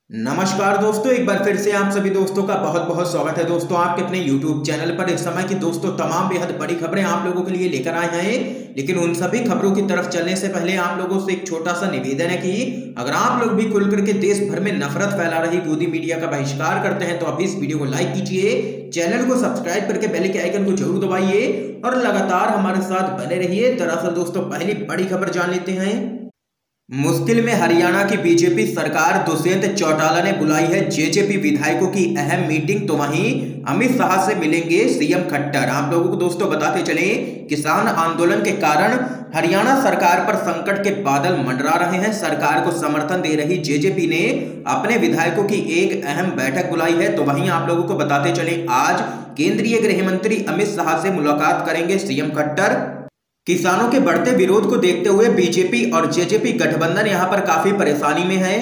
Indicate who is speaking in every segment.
Speaker 1: नमस्कार दोस्तों, एक बार फिर से आप सभी दोस्तों का बहुत बहुत स्वागत है। दोस्तों, आपके अपने YouTube चैनल पर इस समय की दोस्तों तमाम बेहद बड़ी खबरें आप लोगों के लिए लेकर आए हैं। लेकिन उन सभी खबरों की तरफ चलने से पहले आप लोगों से एक छोटा सा निवेदन है कि अगर आप लोग भी खुल करके देश भर में नफरत फैला रही गोदी मीडिया का बहिष्कार करते हैं तो अभी इस वीडियो को लाइक कीजिए, चैनल को सब्सक्राइब करके बेल के आइकन को जरूर दबाइए और लगातार हमारे साथ बने रहिए। दरअसल दोस्तों, पहली बड़ी खबर जान लेते हैं। मुश्किल में हरियाणा की बीजेपी सरकार, दुष्यंत चौटाला ने बुलाई है जेजेपी विधायकों की अहम मीटिंग। तो वहीं अमित शाह से मिलेंगे सीएम खट्टर। आप लोगों को दोस्तों बताते चलें, किसान आंदोलन के कारण हरियाणा सरकार पर संकट के बादल मंडरा रहे हैं। सरकार को समर्थन दे रही जेजेपी ने अपने विधायकों की एक अहम बैठक बुलाई है। तो वहीं आप लोगों को बताते चलें, आज केंद्रीय गृह मंत्री अमित शाह से मुलाकात करेंगे सीएम खट्टर। किसानों के बढ़ते विरोध को देखते हुए बीजेपी और जेजेपी गठबंधन यहां पर काफी परेशानी में है,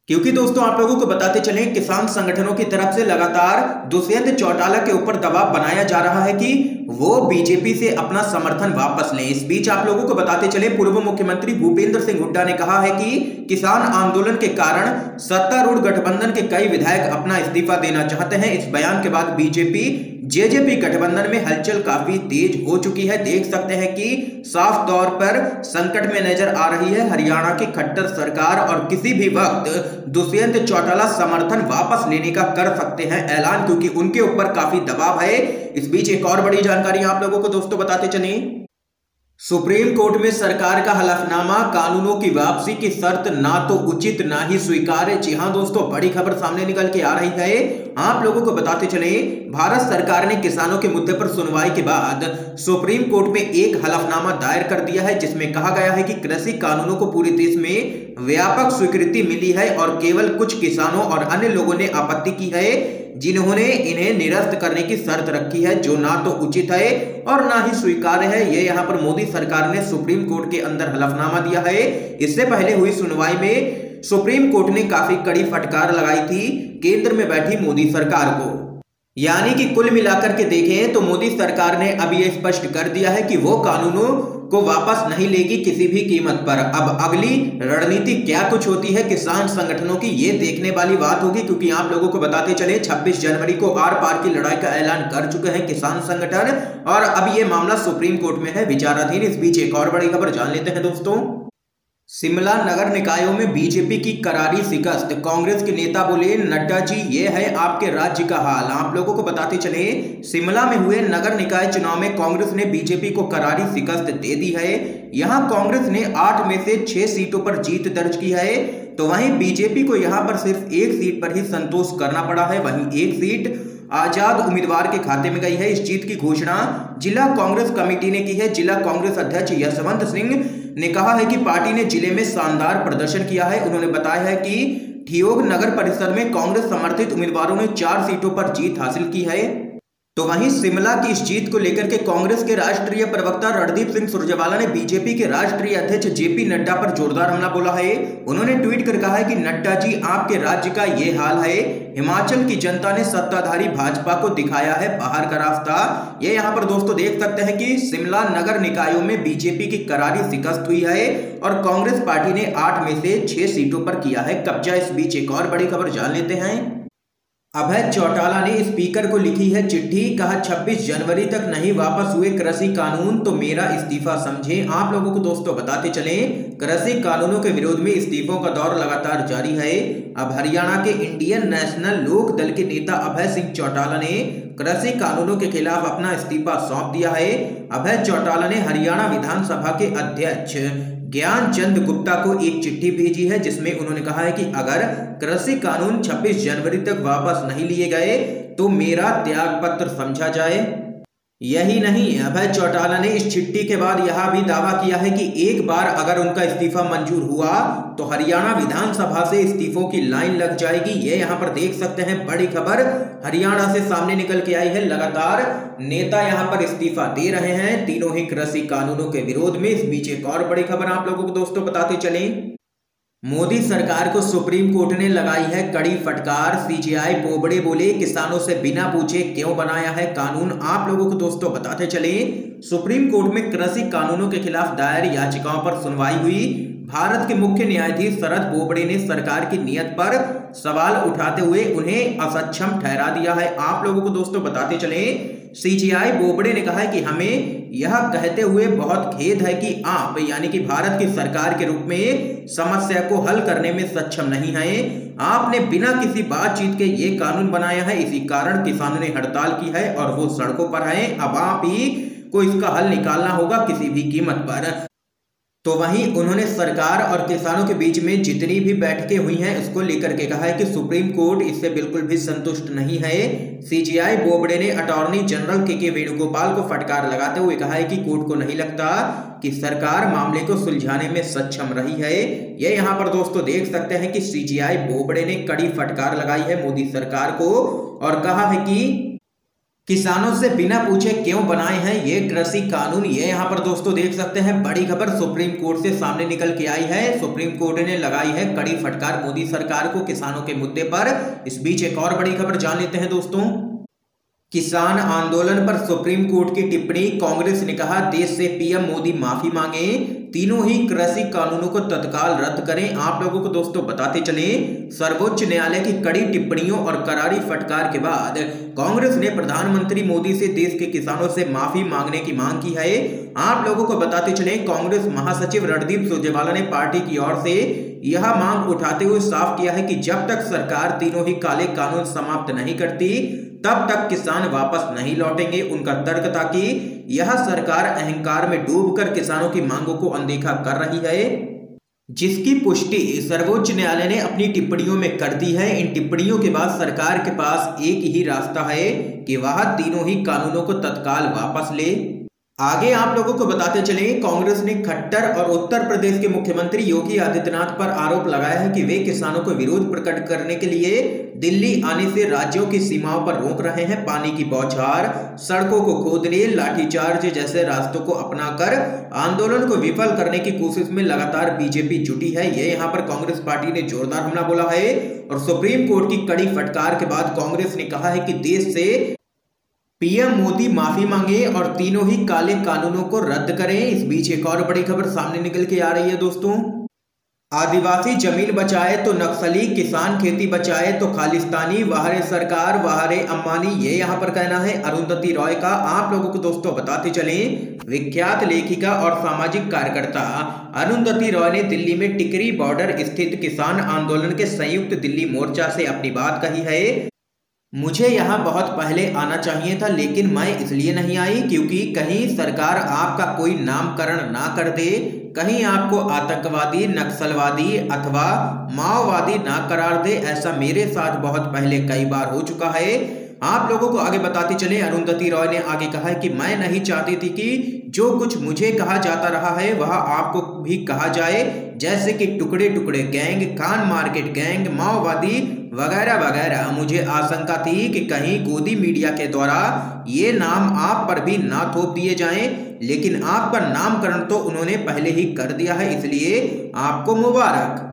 Speaker 1: क्योंकि दोस्तों आप लोगों को बताते चलें, किसान संगठनों की तरफ से लगातार दुष्यंत चौटाला के ऊपर दबाव बनाया जा रहा है कि वो बीजेपी से अपना समर्थन वापस लें। इस बीच आप लोगों को बताते चले, पूर्व मुख्यमंत्री भूपेंद्र सिंह हुड्डा ने कहा है कि किसान आंदोलन के कारण सत्तारूढ़ गठबंधन के कई विधायक अपना इस्तीफा देना चाहते हैं। इस बयान के बाद बीजेपी जेजेपी गठबंधन में हलचल काफी तेज हो चुकी है। देख सकते हैं कि साफ तौर पर संकट में नजर आ रही है हरियाणा की खट्टर सरकार और किसी भी वक्त दुष्यंत चौटाला समर्थन वापस लेने का कर सकते हैं ऐलान, क्योंकि उनके ऊपर काफी दबाव है। इस बीच एक और बड़ी जानकारी आप लोगों को दोस्तों बताते चलें, सुप्रीम कोर्ट में सरकार का हलफनामा, कानूनों की वापसी की शर्त ना तो उचित ना ही स्वीकार्य। जी हां दोस्तों, बड़ी खबर सामने निकल के आ रही है। आप लोगों को बताते चले, भारत सरकार ने किसानों के मुद्दे पर सुनवाई के बाद सुप्रीम कोर्ट में एक हलफनामा दायर कर दिया है, जिसमें कहा गया है कि कृषि कानूनों को पूरे देश में व्यापक स्वीकृति मिली है और केवल कुछ किसानों और अन्य लोगों ने आपत्ति की है, जिन्होंने इन्हें निरस्त करने की शर्त रखी है, जो ना तो उचित है और ना ही स्वीकार्य है। ये यहाँ पर मोदी सरकार ने सुप्रीम कोर्ट के अंदर हलफनामा दिया है। इससे पहले हुई सुनवाई में सुप्रीम कोर्ट ने काफी कड़ी फटकार लगाई थी केंद्र में बैठी मोदी सरकार को। यानी कि कुल मिलाकर के देखें तो मोदी सरकार ने अब यह स्पष्ट कर दिया है कि वो कानूनों को वापस नहीं लेगी किसी भी कीमत पर। अब अगली रणनीति क्या कुछ होती है किसान संगठनों की, ये देखने वाली बात होगी, क्योंकि आप लोगों को बताते चले 26 जनवरी को आर पार की लड़ाई का ऐलान कर चुके हैं किसान संगठन और अब ये मामला सुप्रीम कोर्ट में है विचाराधीन। इस बीच एक और बड़ी खबर जान लेते हैं दोस्तों, शिमला नगर निकायों में बीजेपी की करारी शिकस्त। कांग्रेस के नेता बोले, नड्डा जी ये है आपके राज्य का हाल। आप लोगों को बताते चले, शिमला में हुए नगर निकाय चुनाव में कांग्रेस ने बीजेपी को करारी शिकस्त दे दी है। यहां कांग्रेस ने 8 में से 6 सीटों पर जीत दर्ज की है, तो वहीं बीजेपी को यहां पर सिर्फ एक सीट पर ही संतोष करना पड़ा है। वहीं एक सीट आजाद उम्मीदवार के खाते में गई है। इस जीत की घोषणा जिला कांग्रेस कमेटी ने की है। जिला कांग्रेस अध्यक्ष यशवंत सिंह ने कहा है कि पार्टी ने जिले में शानदार प्रदर्शन किया है। उन्होंने बताया है कि ठियोग नगर परिषद में कांग्रेस समर्थित उम्मीदवारों ने 4 सीटों पर जीत हासिल की है। तो वहीं शिमला की इस जीत को लेकर के कांग्रेस के राष्ट्रीय प्रवक्ता रणदीप सिंह सुरजेवाला ने बीजेपी के राष्ट्रीय अध्यक्ष जेपी नड्डा पर जोरदार हमला बोला है। उन्होंने ट्वीट कर कहा है कि नड्डा जी आपके राज्य का ये हाल है, हिमाचल की जनता ने सत्ताधारी भाजपा को दिखाया है बाहर का रास्ता। ये यहाँ पर दोस्तों देख सकते हैं कि शिमला नगर निकायों में बीजेपी की करारी शिकस्त हुई है और कांग्रेस पार्टी ने 8 में से 6 सीटों पर किया है कब्जा। इस बीच एक और बड़ी खबर जान लेते हैं, अभय चौटाला ने स्पीकर को लिखी है चिट्ठी, कहा 26 जनवरी तक नहीं वापस हुए कृषि कानून तो मेरा इस्तीफा समझे। आप लोगों को दोस्तों बताते चलें, कृषि कानूनों के विरोध में इस्तीफों का दौर लगातार जारी है। अब हरियाणा के इंडियन नेशनल लोक दल के नेता अभय सिंह चौटाला ने कृषि कानूनों के खिलाफ अपना इस्तीफा सौंप दिया है। अभय चौटाला ने हरियाणा विधानसभा के अध्यक्ष ज्ञान चंद गुप्ता को एक चिट्ठी भेजी है, जिसमें उन्होंने कहा है कि अगर कृषि कानून 26 जनवरी तक वापस नहीं लिए गए तो मेरा त्याग पत्र समझा जाए। यही नहीं, अभय चौटाला ने इस चिट्ठी के बाद यह भी दावा किया है कि एक बार अगर उनका इस्तीफा मंजूर हुआ तो हरियाणा विधानसभा से इस्तीफों की लाइन लग जाएगी। ये यहाँ पर देख सकते हैं, बड़ी खबर हरियाणा से सामने निकल के आई है। लगातार नेता यहाँ पर इस्तीफा दे रहे हैं, तीनों ही कृषि कानूनों के विरोध में। इस बीच एक और बड़ी खबर आप लोगों को दोस्तों बताते चलें, मोदी सरकार को सुप्रीम कोर्ट ने लगाई है कड़ी फटकार। सीजेआई बोबड़े बोले, किसानों से बिना पूछे क्यों बनाया है कानून। आप लोगों को दोस्तों बताते चले, सुप्रीम कोर्ट में कृषि कानूनों के खिलाफ दायर याचिकाओं पर सुनवाई हुई। भारत के मुख्य न्यायाधीश शरद बोबडे ने सरकार की नीयत पर सवाल उठाते हुए उन्हें असक्षम ठहरा दिया है। आप लोगों को दोस्तों बताते चले, सीजेआई बोबडे ने कहा है कि हमें यह कहते हुए बहुत खेद है कि आप यानी कि भारत की सरकार के रूप में समस्या को हल करने में सक्षम नहीं हैं। आपने बिना किसी बातचीत के ये कानून बनाया है, इसी कारण किसानों ने हड़ताल की है और वो सड़कों पर हैं। अब आप ही को इसका हल निकालना होगा किसी भी कीमत पर। तो वहीं उन्होंने सरकार और किसानों के बीच में जितनी भी बैठकें हुई हैं उसको लेकर के कहा है कि सुप्रीम कोर्ट इससे बिल्कुल भी संतुष्ट नहीं है। सीजेआई बोबडे ने अटॉर्नी जनरल के वेणुगोपाल को फटकार लगाते हुए कहा है कि कोर्ट को नहीं लगता कि सरकार मामले को सुलझाने में सक्षम रही है। ये यहाँ पर दोस्तों देख सकते हैं कि सीजेआई बोबडे ने कड़ी फटकार लगाई है मोदी सरकार को और कहा है कि किसानों से बिना पूछे क्यों बनाए हैं ये कृषि कानून। ये यहाँ पर दोस्तों देख सकते हैं बड़ी खबर सुप्रीम कोर्ट से सामने निकल के आई है। सुप्रीम कोर्ट ने लगाई है कड़ी फटकार मोदी सरकार को किसानों के मुद्दे पर। इस बीच एक और बड़ी खबर जान लेते हैं दोस्तों। किसान आंदोलन पर सुप्रीम कोर्ट की टिप्पणी, कांग्रेस ने कहा देश से पीएम मोदी माफी मांगे, तीनों ही कृषि कानूनों को तत्काल रद्द करें। आप लोगों को दोस्तों बताते चले, सर्वोच्च न्यायालय की कड़ी टिप्पणियों और करारी फटकार के बाद कांग्रेस ने प्रधानमंत्री मोदी से देश के किसानों से माफी मांगने की मांग की है। आप लोगों को बताते चले, कांग्रेस महासचिव रणदीप सुरजेवाला ने पार्टी की ओर से यह मांग उठाते हुए साफ किया है कि जब तक सरकार तीनों ही काले कानून समाप्त नहीं करती तब तक किसान वापस नहीं लौटेंगे। उनका तर्क था कि यह सरकार अहंकार में डूबकर किसानों की मांगों को अनदेखा कर रही है, जिसकी पुष्टि सर्वोच्च न्यायालय ने अपनी टिप्पणियों में कर दी है। इन टिप्पणियों के बाद सरकार के पास एक ही रास्ता है कि वह तीनों ही कानूनों को तत्काल वापस ले। आगे आप लोगों को बताते चले, कांग्रेस ने खट्टर और उत्तर प्रदेश के मुख्यमंत्री योगी आदित्यनाथ पर आरोप लगाया है कि वे किसानों को विरोध प्रकट करने के लिए दिल्ली आने से राज्यों की सीमाओं पर रोक रहे हैं। पानी की बौछार, सड़कों को खोदने, लाठीचार्ज जैसे रास्तों को अपनाकर आंदोलन को विफल करने की कोशिश में लगातार बीजेपी जुटी है। ये यहाँ पर कांग्रेस पार्टी ने जोरदार हमला बोला है और सुप्रीम कोर्ट की कड़ी फटकार के बाद कांग्रेस ने कहा है कि देश से पीएम मोदी माफी मांगे और तीनों ही काले कानूनों को रद्द करें। इस बीच एक और बड़ी खबर सामने निकल के आ रही है दोस्तों। आदिवासी जमीन बचाए तो नक्सली, किसान खेती बचाए तो खालिस्तानी, वाहरे सरकार वाहरे अंबानी, ये यहाँ पर कहना है अरुंधति रॉय का। आप लोगों को दोस्तों बताते चलें, विख्यात लेखिका और सामाजिक कार्यकर्ता अरुंधति रॉय ने दिल्ली में टिकरी बॉर्डर स्थित किसान आंदोलन के संयुक्त दिल्ली मोर्चा से अपनी बात कही है। मुझे यहाँ बहुत पहले आना चाहिए था, लेकिन मैं इसलिए नहीं आई क्योंकि कहीं सरकार आपका कोई नामकरण ना कर दे, कहीं आपको आतंकवादी, नक्सलवादी अथवा माओवादी ना करार दे। ऐसा मेरे साथ बहुत पहले कई बार हो चुका है। आप लोगों को आगे बताते चले, अरुंधति रॉय ने आगे कहा है कि मैं नहीं चाहती थी कि जो कुछ मुझे कहा जाता रहा है वह आपको भी कहा जाए, जैसे कि टुकड़े टुकड़े गैंग, खान मार्केट गैंग, माओवादी वगैरह वगैरह। मुझे आशंका थी कि कहीं गोदी मीडिया के द्वारा ये नाम आप पर भी ना थोप दिए जाएं, लेकिन आपका नामकरण तो उन्होंने पहले ही कर दिया है, इसलिए आपको मुबारक।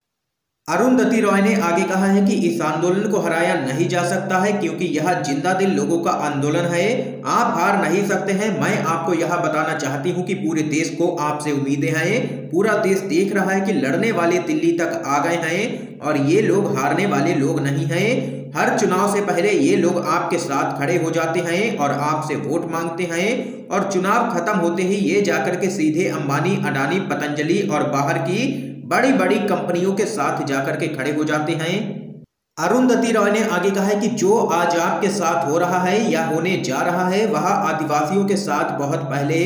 Speaker 1: अरुंधति रॉय ने आगे कहा है कि इस आंदोलन को हराया नहीं जा सकता है क्योंकि यह जिंदा दिल लोगों का आंदोलन है, आप हार नहीं सकते हैं। मैं आपको यह बताना चाहती हूं कि पूरे देश को आपसे उम्मीदें हैं। पूरा देश देख रहा है कि लड़ने वाले दिल्ली तक आ गए हैं और ये लोग हारने वाले लोग नहीं हैं। हर चुनाव से पहले ये लोग आपके साथ खड़े हो जाते हैं और आपसे वोट मांगते हैं और चुनाव खत्म होते ही ये जाकर के सीधे अंबानी, अडानी, पतंजलि और बाहर की बड़ी बड़ी कंपनियों के साथ जाकर के खड़े हो जाते हैं। अरुंधति रॉय ने आगे कहा है कि जो आज आपके साथ हो रहा है या होने जा रहा है वह आदिवासियों के साथ बहुत पहले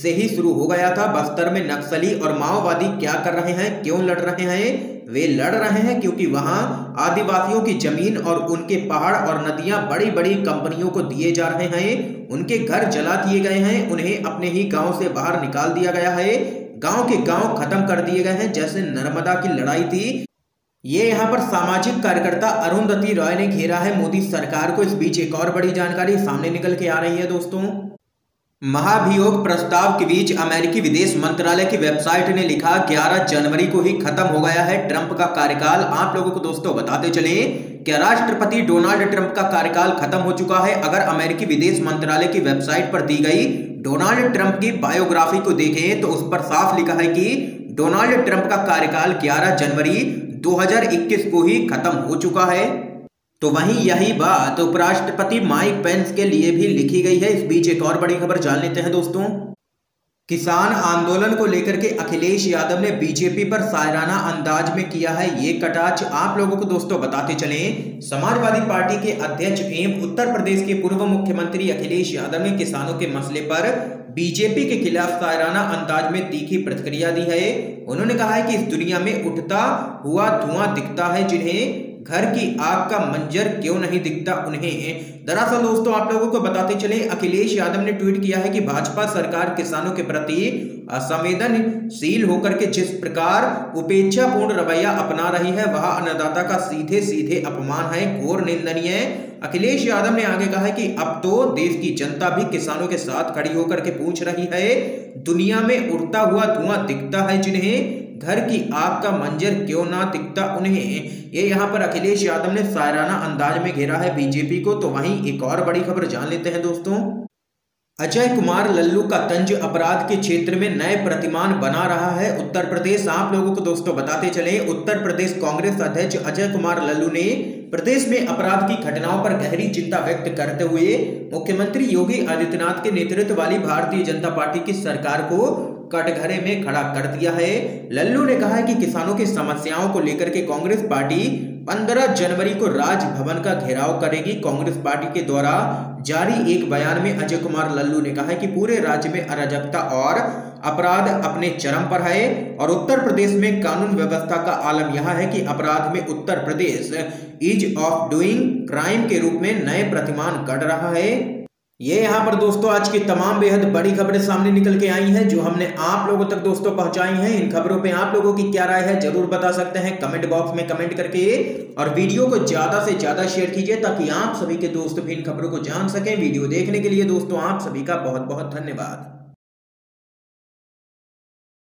Speaker 1: से ही शुरू हो गया था। बस्तर में नक्सली और माओवादी क्या कर रहे हैं, क्यों लड़ रहे हैं? वे लड़ रहे हैं क्योंकि वहां आदिवासियों की जमीन और उनके पहाड़ और नदियां बड़ी बड़ी कंपनियों को दिए जा रहे हैं, उनके घर जला दिए गए हैं, उन्हें अपने ही गांव से बाहर निकाल दिया गया है, गांव के गांव खत्म कर दिए गए हैं, जैसे नर्मदा की लड़ाई थी। ये यहाँ पर सामाजिक कार्यकर्ता अरुंधति रॉय ने घेरा है मोदी सरकार को। इस बीच एक और बड़ी जानकारी सामने निकल के आ रही है दोस्तों। महाभियोग प्रस्ताव के बीच अमेरिकी विदेश मंत्रालय की वेबसाइट ने लिखा 11 जनवरी को ही खत्म हो गया है ट्रंप का कार्यकाल। आप लोगों को दोस्तों बताते चले कि राष्ट्रपति डोनाल्ड ट्रंप का कार्यकाल खत्म हो चुका है। अगर अमेरिकी विदेश मंत्रालय की वेबसाइट पर दी गई डोनाल्ड ट्रंप की बायोग्राफी को देखें तो उस पर साफ लिखा है कि डोनाल्ड ट्रंप का कार्यकाल 11 जनवरी 2021 को ही खत्म हो चुका है। तो वहीं यही बात उपराष्ट्रपति माइक पेंस के लिए भी लिखी गई है। इस बीच एक और बड़ी खबर जान लेते हैं दोस्तों। किसान आंदोलन को लेकर के अखिलेश यादव ने बीजेपी पर शायराना अंदाज में किया है ये कटाक्ष। आप लोगों को दोस्तों बताते चलें, समाजवादी पार्टी के अध्यक्ष एवं उत्तर प्रदेश के पूर्व मुख्यमंत्री अखिलेश यादव ने किसानों के मसले पर बीजेपी के खिलाफ शायराना अंदाज में तीखी प्रतिक्रिया दी है। उन्होंने कहा है कि इस दुनिया में उठता हुआ धुआं दिखता है, जिन्हें घर की आग का मंजर क्यों नहीं दिखता उन्हें। दरअसल दोस्तों आप लोगों को बताते चले, अखिलेश यादव ने ट्वीट किया है कि भाजपा सरकार किसानों के प्रति असंवेदनशील होकर के जिस प्रकार उपेक्षापूर्ण रवैया अपना रही है वह अन्नदाता का सीधे सीधे अपमान है, घोर निंदनीय है। अखिलेश यादव ने आगे कहा है कि अब तो देश की जनता भी किसानों के साथ खड़ी होकर के पूछ रही है, दुनिया में उड़ता हुआ धुआं दिखता है, जिन्हें घर की आग का मंजर क्यों ना दिखता उन्हें। ये यहाँ पर अखिलेश यादव ने शायराना अंदाज में घेरा है बीजेपी को। तो वहीं एक और बड़ी खबर जान लेते हैं दोस्तों। अजय कुमार लल्लू का तंज अपराध के क्षेत्र में नए प्रतिमान बना रहा है उत्तर प्रदेश। आप लोगों को दोस्तों बताते चले, उत्तर प्रदेश कांग्रेस अध्यक्ष अजय कुमार लल्लू ने प्रदेश में अपराध की घटनाओं पर गहरी चिंता व्यक्त करते हुए मुख्यमंत्री योगी आदित्यनाथ के नेतृत्व वाली भारतीय जनता पार्टी की सरकार को कटघरे में खड़ा कर दिया है। लल्लू ने कहा है कि किसानों की समस्याओं को लेकर के कांग्रेस पार्टी 15 जनवरी को राजभवन का घेराव करेगी। कांग्रेस पार्टी के द्वारा जारी एक बयान में अजय कुमार लल्लू ने कहा है कि पूरे राज्य में अराजकता और अपराध अपने चरम पर है और उत्तर प्रदेश में कानून व्यवस्था का आलम यह है कि अपराध में Uttar Pradesh ease of doing crime के रूप में नए प्रतिमान गढ़ रहा है। ये यहाँ पर दोस्तों आज की तमाम बेहद बड़ी खबरें सामने निकल के आई हैं जो हमने आप लोगों तक दोस्तों पहुंचाई हैं। इन खबरों पे आप लोगों की क्या राय है जरूर बता सकते हैं कमेंट बॉक्स में कमेंट करके, और वीडियो को ज्यादा से ज्यादा शेयर कीजिए ताकि आप सभी के दोस्त भी इन खबरों को जान सकें। वीडियो देखने के लिए दोस्तों आप सभी का बहुत बहुत धन्यवाद।